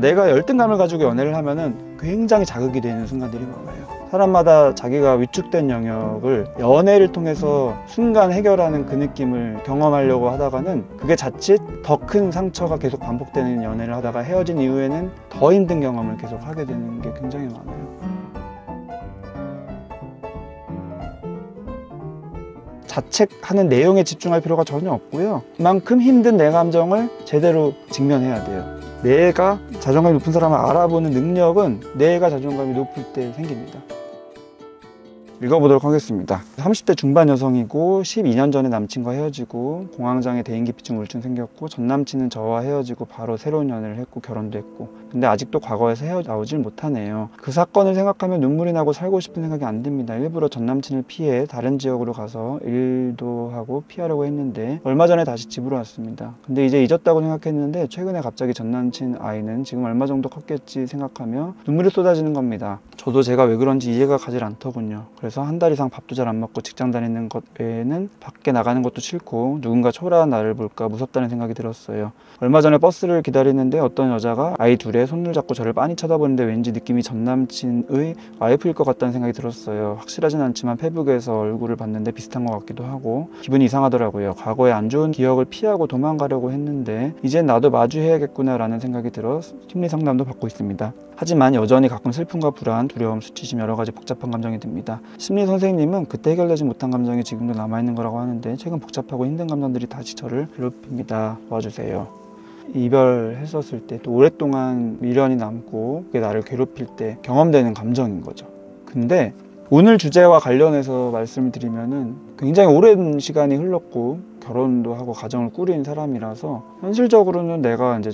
내가 열등감을 가지고 연애를 하면은 굉장히 자극이 되는 순간들이 많아요. 사람마다 자기가 위축된 영역을 연애를 통해서 순간 해결하는 그 느낌을 경험하려고 하다가는 그게 자칫 더 큰 상처가 계속 반복되는 연애를 하다가 헤어진 이후에는 더 힘든 경험을 계속 하게 되는 게 굉장히 많아요. 자책하는 내용에 집중할 필요가 전혀 없고요. 그만큼 힘든 내 감정을 제대로 직면해야 돼요. 내가 자존감이 높은 사람을 알아보는 능력은 내가 자존감이 높을 때 생깁니다. 읽어보도록 하겠습니다. 30대 중반 여성이고 12년 전에 남친과 헤어지고 공황장애, 대인기피증, 우울증 생겼고 전 남친은 저와 헤어지고 바로 새로운 연애를 했고 결혼도 했고 근데 아직도 과거에서 헤어나오질 못하네요. 그 사건을 생각하면 눈물이 나고 살고 싶은 생각이 안 듭니다. 일부러 전 남친을 피해 다른 지역으로 가서 일도 하고 피하려고 했는데 얼마 전에 다시 집으로 왔습니다. 근데 이제 잊었다고 생각했는데 최근에 갑자기 전 남친 아이는 지금 얼마 정도 컸겠지 생각하며 눈물이 쏟아지는 겁니다. 저도 제가 왜 그런지 이해가 가질 않더군요. 그래서 한 달 이상 밥도 잘 안 먹고 직장 다니는 것 외에는 밖에 나가는 것도 싫고 누군가 초라한 나를 볼까 무섭다는 생각이 들었어요. 얼마 전에 버스를 기다리는데 어떤 여자가 아이 둘의 손을 잡고 저를 빤히 쳐다보는데 왠지 느낌이 전 남친의 와이프일 것 같다는 생각이 들었어요. 확실하진 않지만 페북에서 얼굴을 봤는데 비슷한 것 같기도 하고 기분이 이상하더라고요. 과거에 안 좋은 기억을 피하고 도망가려고 했는데 이젠 나도 마주해야겠구나 라는 생각이 들어 심리 상담도 받고 있습니다. 하지만 여전히 가끔 슬픔과 불안, 두려움, 수치심 여러 가지 복잡한 감정이 듭니다. 심리 선생님은 그때 해결되지 못한 감정이 지금도 남아있는 거라고 하는데 최근 복잡하고 힘든 감정들이 다시 저를 괴롭힙니다. 도와주세요. 이별했었을 때 또 오랫동안 미련이 남고 그게 나를 괴롭힐 때 경험되는 감정인 거죠. 근데 오늘 주제와 관련해서 말씀을 드리면은 굉장히 오랜 시간이 흘렀고 결혼도 하고 가정을 꾸린 사람이라서 현실적으로는 내가 이제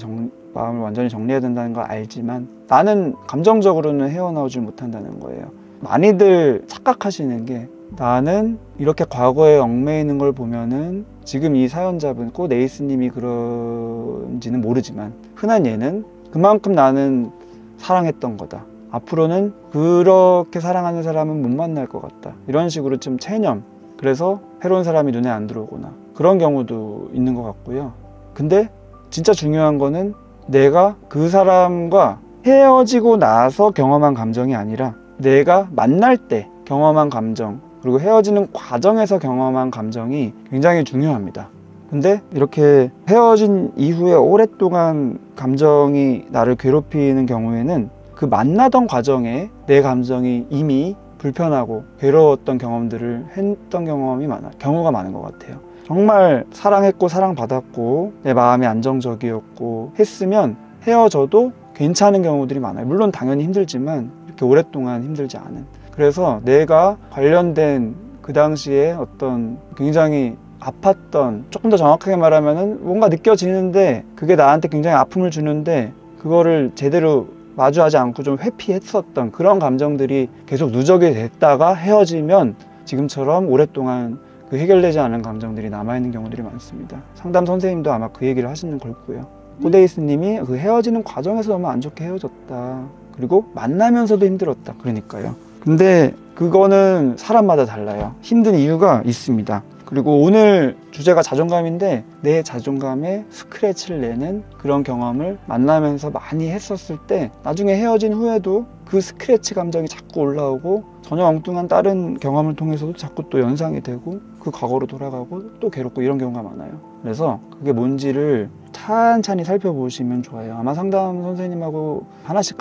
마음을 완전히 정리해야 된다는 걸 알지만 나는 감정적으로는 헤어나오질 못한다는 거예요. 많이들 착각하시는 게 나는 이렇게 과거에 얽매이는 걸 보면은 지금 이 사연자분 꼭 네이스님이 그런지는 모르지만 흔한 예는 그만큼 나는 사랑했던 거다. 앞으로는 그렇게 사랑하는 사람은 못 만날 것 같다. 이런 식으로 좀 체념. 그래서 새로운 사람이 눈에 안 들어오거나 그런 경우도 있는 것 같고요. 근데 진짜 중요한 거는 내가 그 사람과 헤어지고 나서 경험한 감정이 아니라 내가 만날 때 경험한 감정 그리고 헤어지는 과정에서 경험한 감정이 굉장히 중요합니다. 근데 이렇게 헤어진 이후에 오랫동안 감정이 나를 괴롭히는 경우에는 그 만나던 과정에 내 감정이 이미 불편하고 괴로웠던 경험들을 했던 경우가 많은 것 같아요. 정말 사랑했고 사랑받았고 내 마음이 안정적이었고 했으면 헤어져도 괜찮은 경우들이 많아요. 물론 당연히 힘들지만 이렇게 오랫동안 힘들지 않은. 그래서 내가 관련된 그 당시에 어떤 굉장히 아팠던, 조금 더 정확하게 말하면은 뭔가 느껴지는데 그게 나한테 굉장히 아픔을 주는데 그거를 제대로 마주하지 않고 좀 회피했었던 그런 감정들이 계속 누적이 됐다가 헤어지면 지금처럼 오랫동안 그 해결되지 않은 감정들이 남아있는 경우들이 많습니다. 상담 선생님도 아마 그 얘기를 하시는 걸 거고요. 코데이스님이 그 헤어지는 과정에서 너무 안 좋게 헤어졌다. 그리고 만나면서도 힘들었다. 그러니까요. 근데 그거는 사람마다 달라요. 힘든 이유가 있습니다. 그리고 오늘 주제가 자존감인데 내 자존감에 스크래치를 내는 그런 경험을 만나면서 많이 했었을 때 나중에 헤어진 후에도 그 스크래치 감정이 자꾸 올라오고 전혀 엉뚱한 다른 경험을 통해서도 자꾸 또 연상이 되고 그 과거로 돌아가고 또 괴롭고 이런 경우가 많아요. 그래서 그게 뭔지를 찬찬히 살펴보시면 좋아요. 아마 상담 선생님하고 하나씩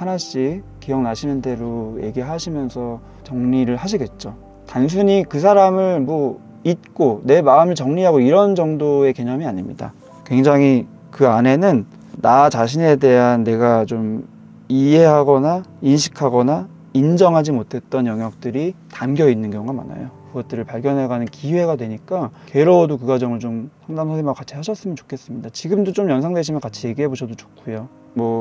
기억나시는 대로 얘기하시면서 정리를 하시겠죠. 단순히 그 사람을 잊고 내 마음을 정리하고 이런 정도의 개념이 아닙니다. 굉장히 그 안에는 나 자신에 대한 내가 좀 이해하거나 인식하거나 인정하지 못했던 영역들이 담겨 있는 경우가 많아요. 그것들을 발견해가는 기회가 되니까 괴로워도 그 과정을 좀 상담 선생님하고 같이 하셨으면 좋겠습니다. 지금도 좀 연상되시면 같이 얘기해 보셔도 좋고요.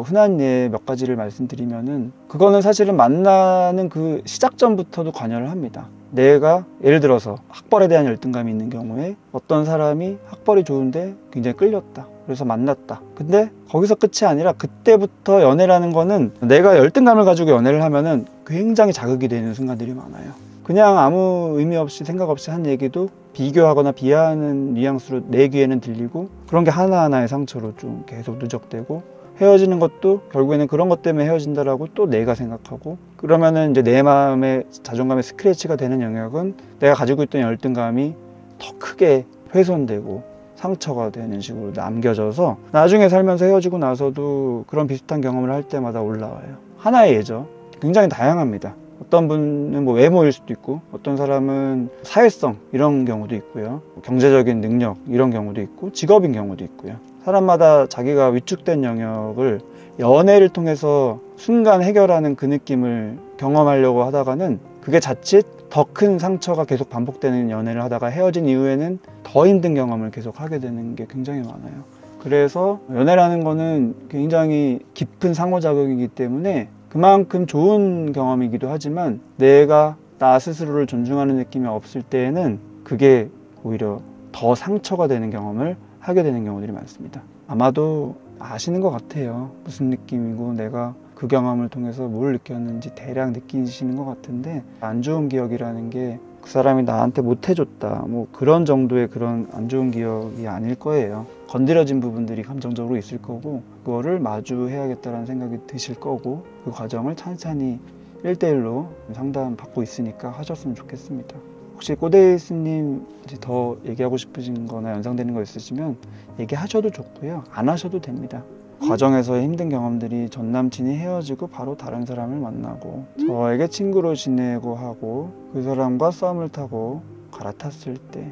흔한 예 몇 가지를 말씀드리면은 그거는 사실은 만나는 그 시작전부터도 관여를 합니다. 내가 예를 들어서 학벌에 대한 열등감이 있는 경우에 어떤 사람이 학벌이 좋은데 굉장히 끌렸다. 그래서 만났다. 근데 거기서 끝이 아니라 그때부터 연애라는 거는 내가 열등감을 가지고 연애를 하면은 굉장히 자극이 되는 순간들이 많아요. 그냥 아무 의미 없이 생각 없이 한 얘기도 비교하거나 비하하는 뉘앙스로 내 귀에는 들리고 그런 게 하나하나의 상처로 좀 계속 누적되고 헤어지는 것도 결국에는 그런 것 때문에 헤어진다라고 또 내가 생각하고, 그러면은 이제 내 마음의 자존감의 스크래치가 되는 영역은 내가 가지고 있던 열등감이 더 크게 훼손되고 상처가 되는 식으로 남겨져서 나중에 살면서 헤어지고 나서도 그런 비슷한 경험을 할 때마다 올라와요. 하나의 예죠. 굉장히 다양합니다. 어떤 분은 뭐 외모일 수도 있고, 어떤 사람은 사회성 이런 경우도 있고요, 경제적인 능력 이런 경우도 있고, 직업인 경우도 있고요. 사람마다 자기가 위축된 영역을 연애를 통해서 순간 해결하는 그 느낌을 경험하려고 하다가는 그게 자칫 더 큰 상처가 계속 반복되는 연애를 하다가 헤어진 이후에는 더 힘든 경험을 계속 하게 되는 게 굉장히 많아요. 그래서 연애라는 거는 굉장히 깊은 상호작용이기 때문에 그만큼 좋은 경험이기도 하지만, 내가 나 스스로를 존중하는 느낌이 없을 때에는 그게 오히려 더 상처가 되는 경험을 하게 되는 경우들이 많습니다. 아마도 아시는 것 같아요. 무슨 느낌이고 내가 그 경험을 통해서 뭘 느꼈는지 대략 느끼시는 것 같은데, 안 좋은 기억이라는 게 그 사람이 나한테 못해줬다 뭐 그런 정도의 그런 안 좋은 기억이 아닐 거예요. 건드려진 부분들이 감정적으로 있을 거고, 그거를 마주해야겠다는 생각이 드실 거고, 그 과정을 찬찬히 1대1로 상담 받고 있으니까 하셨으면 좋겠습니다. 혹시 꼬데이스님 더 얘기하고 싶으신 거나 연상되는 거 있으시면 얘기하셔도 좋고요, 안 하셔도 됩니다. 과정에서의 힘든 경험들이 전 남친이 헤어지고 바로 다른 사람을 만나고 저에게 친구로 지내고 하고 그 사람과 썸을 타고 갈아탔을 때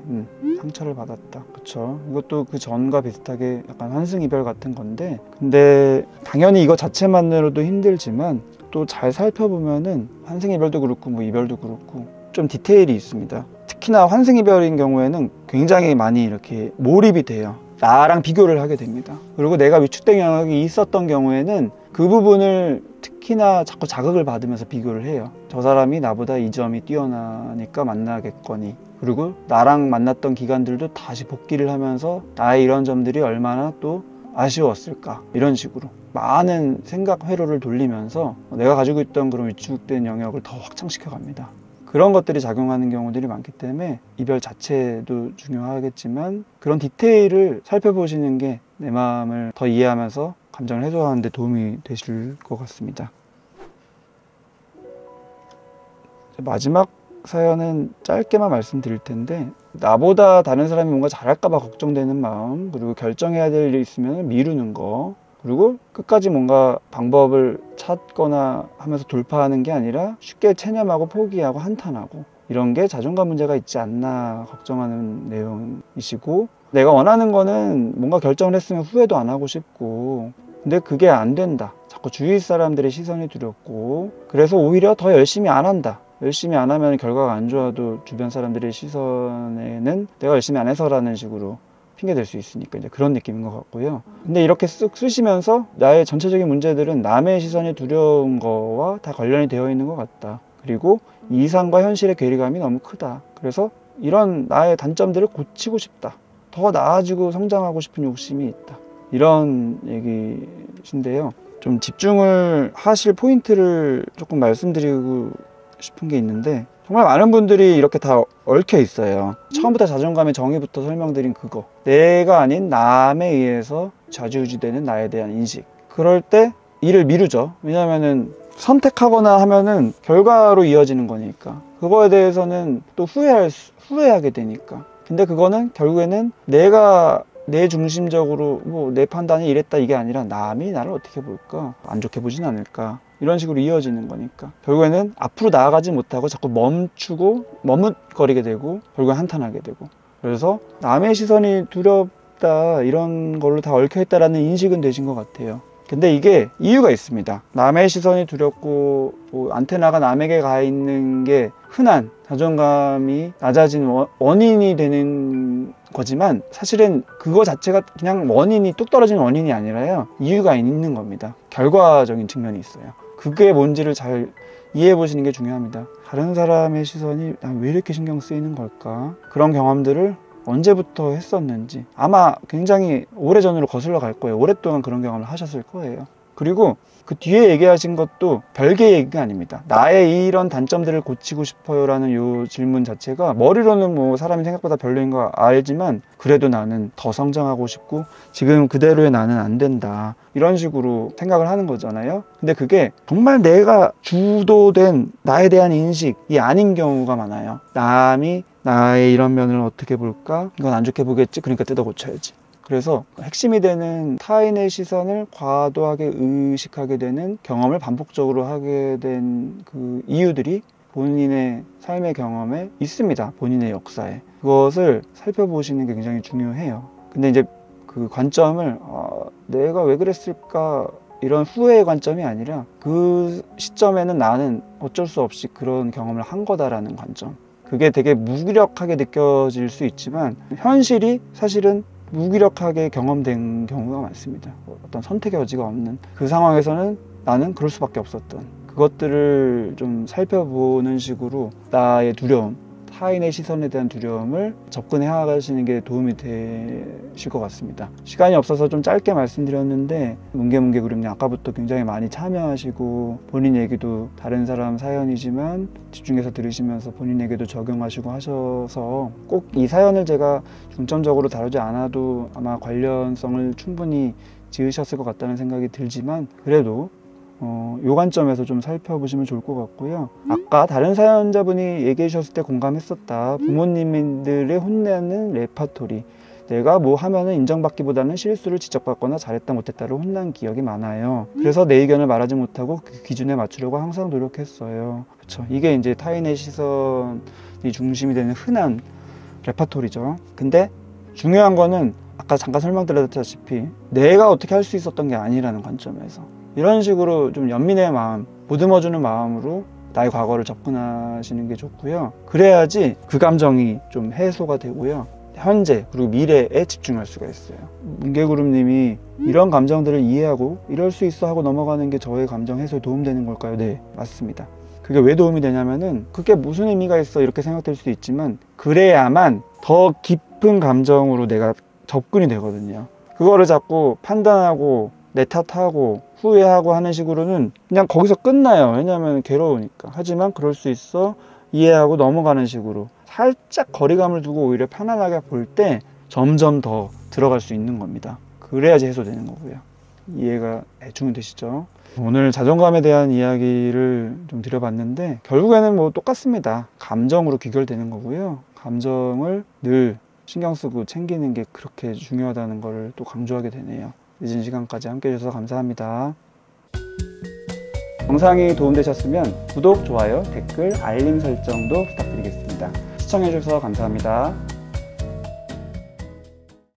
상처를 받았다. 그쵸? 이것도 그 전과 비슷하게 약간 환승이별 같은 건데, 근데 당연히 이거 자체만으로도 힘들지만 또 잘 살펴보면은 환승이별도 그렇고 뭐 이별도 그렇고 좀 디테일이 있습니다. 특히나 환승이별인 경우에는 굉장히 많이 이렇게 몰입이 돼요. 나랑 비교를 하게 됩니다. 그리고 내가 위축된 영역이 있었던 경우에는 그 부분을 특히나 자꾸 자극을 받으면서 비교를 해요. 저 사람이 나보다 이 점이 뛰어나니까 만나겠거니, 그리고 나랑 만났던 기간들도 다시 복기를 하면서 나의 이런 점들이 얼마나 또 아쉬웠을까, 이런 식으로 많은 생각 회로를 돌리면서 내가 가지고 있던 그런 위축된 영역을 더 확장시켜 갑니다. 그런 것들이 작용하는 경우들이 많기 때문에 이별 자체도 중요하겠지만 그런 디테일을 살펴보시는 게 내 마음을 더 이해하면서 감정을 해소하는 데 도움이 되실 것 같습니다. 마지막 사연은 짧게만 말씀드릴 텐데, 나보다 다른 사람이 뭔가 잘할까 봐 걱정되는 마음, 그리고 결정해야 될 일이 있으면 미루는 거, 그리고 끝까지 뭔가 방법을 찾거나 하면서 돌파하는 게 아니라 쉽게 체념하고 포기하고 한탄하고, 이런 게 자존감 문제가 있지 않나 걱정하는 내용이시고, 내가 원하는 거는 뭔가 결정을 했으면 후회도 안 하고 싶고, 근데 그게 안 된다, 자꾸 주위 사람들의 시선이 두렵고, 그래서 오히려 더 열심히 안 한다. 열심히 안 하면 결과가 안 좋아도 주변 사람들의 시선에는 내가 열심히 안 해서라는 식으로 핑계 댈 수 있으니까 이제 그런 느낌인 것 같고요. 근데 이렇게 쓱 쓰시면서 나의 전체적인 문제들은 남의 시선이 두려운 거와 다 관련이 되어 있는 것 같다. 그리고 이상과 현실의 괴리감이 너무 크다. 그래서 이런 나의 단점들을 고치고 싶다. 더 나아지고 성장하고 싶은 욕심이 있다. 이런 얘기신데요. 좀 집중을 하실 포인트를 조금 말씀드리고 싶은 게 있는데, 정말 많은 분들이 이렇게 다 얽혀 있어요. 처음부터 자존감의 정의부터 설명드린 그거, 내가 아닌 남에 의해서 좌지우지되는 나에 대한 인식. 그럴 때 일을 미루죠. 왜냐면은 선택하거나 하면은 결과로 이어지는 거니까, 그거에 대해서는 또 후회하게 되니까. 근데 그거는 결국에는 내가 내 중심적으로 뭐 내 판단이 이랬다 이게 아니라 남이 나를 어떻게 볼까, 안 좋게 보진 않을까, 이런 식으로 이어지는 거니까 결국에는 앞으로 나아가지 못하고 자꾸 멈추고 머뭇거리게 되고 결국엔 한탄하게 되고, 그래서 남의 시선이 두렵다 이런 걸로 다 얽혀있다라는 인식은 되신 것 같아요. 근데 이게 이유가 있습니다. 남의 시선이 두렵고 뭐 안테나가 남에게 가 있는 게 흔한 자존감이 낮아진 원인이 되는 거지만, 사실은 그거 자체가 그냥 원인이 뚝 떨어진 원인이 아니라요, 이유가 있는 겁니다. 결과적인 측면이 있어요. 그게 뭔지를 잘 이해해 보시는 게 중요합니다. 다른 사람의 시선이 난 왜 이렇게 신경 쓰이는 걸까, 그런 경험들을 언제부터 했었는지 아마 굉장히 오래전으로 거슬러 갈 거예요. 오랫동안 그런 경험을 하셨을 거예요. 그리고 그 뒤에 얘기하신 것도 별개 얘기가 아닙니다. 나의 이런 단점들을 고치고 싶어요 라는 요 질문 자체가 머리로는 뭐 사람이 생각보다 별로인 거 알지만 그래도 나는 더 성장하고 싶고 지금 그대로의 나는 안 된다 이런 식으로 생각을 하는 거잖아요. 근데 그게 정말 내가 주도된 나에 대한 인식이 아닌 경우가 많아요. 남이 나의 이런 면을 어떻게 볼까? 이건 안 좋게 보겠지? 그러니까 뜯어 고쳐야지. 그래서 핵심이 되는 타인의 시선을 과도하게 의식하게 되는 경험을 반복적으로 하게 된 그 이유들이 본인의 삶의 경험에 있습니다. 본인의 역사에. 그것을 살펴보시는 게 굉장히 중요해요. 근데 이제 그 관점을 내가 왜 그랬을까 이런 후회의 관점이 아니라 그 시점에는 나는 어쩔 수 없이 그런 경험을 한 거다라는 관점. 그게 되게 무기력하게 느껴질 수 있지만 현실이 사실은 무기력하게 경험된 경우가 많습니다. 어떤 선택의 여지가 없는 그 상황에서는 나는 그럴 수밖에 없었던 그것들을 좀 살펴보는 식으로 나의 두려움, 타인의 시선에 대한 두려움을 접근해 나가시는 게 도움이 되실 것 같습니다. 시간이 없어서 좀 짧게 말씀드렸는데 뭉게뭉게 그림님 아까부터 굉장히 많이 참여하시고 본인 얘기도 다른 사람 사연이지만 집중해서 들으시면서 본인에게도 적용하시고 하셔서 꼭 이 사연을 제가 중점적으로 다루지 않아도 아마 관련성을 충분히 지으셨을 것 같다는 생각이 들지만 그래도 요 관점에서 좀 살펴보시면 좋을 것 같고요. 아까 다른 사연자분이 얘기해 주셨을 때 공감했었다. 부모님들의 혼내는 레파토리. 내가 뭐 하면은 인정받기보다는 실수를 지적받거나 잘했다 못했다를 혼난 기억이 많아요. 그래서 내 의견을 말하지 못하고 그 기준에 맞추려고 항상 노력했어요. 그렇죠. 이게 이제 타인의 시선이 중심이 되는 흔한 레파토리죠. 근데 중요한 거는 아까 잠깐 설명드렸다시피 내가 어떻게 할 수 있었던 게 아니라는 관점에서 이런 식으로 좀 연민의 마음, 보듬어주는 마음으로 나의 과거를 접근하시는 게 좋고요. 그래야지 그 감정이 좀 해소가 되고요. 현재 그리고 미래에 집중할 수가 있어요. 뭉게구름님이 이런 감정들을 이해하고 이럴 수 있어 하고 넘어가는 게 저의 감정 해소에 도움되는 걸까요? 네, 맞습니다. 그게 왜 도움이 되냐면은 그게 무슨 의미가 있어 이렇게 생각될 수도 있지만 그래야만 더 깊은 감정으로 내가 접근이 되거든요. 그거를 자꾸 판단하고 내 탓하고 후회하고 하는 식으로는 그냥 거기서 끝나요. 왜냐하면 괴로우니까. 하지만 그럴 수 있어 이해하고 넘어가는 식으로 살짝 거리감을 두고 오히려 편안하게 볼 때 점점 더 들어갈 수 있는 겁니다. 그래야지 해소되는 거고요. 이해가 대충 되시죠? 오늘 자존감에 대한 이야기를 좀 드려봤는데 결국에는 뭐 똑같습니다. 감정으로 귀결되는 거고요. 감정을 늘 신경 쓰고 챙기는 게 그렇게 중요하다는 걸 또 강조하게 되네요. 늦은 시간까지 함께 해주셔서 감사합니다. 영상이 도움되셨으면 구독, 좋아요, 댓글, 알림 설정도 부탁드리겠습니다. 시청해주셔서 감사합니다.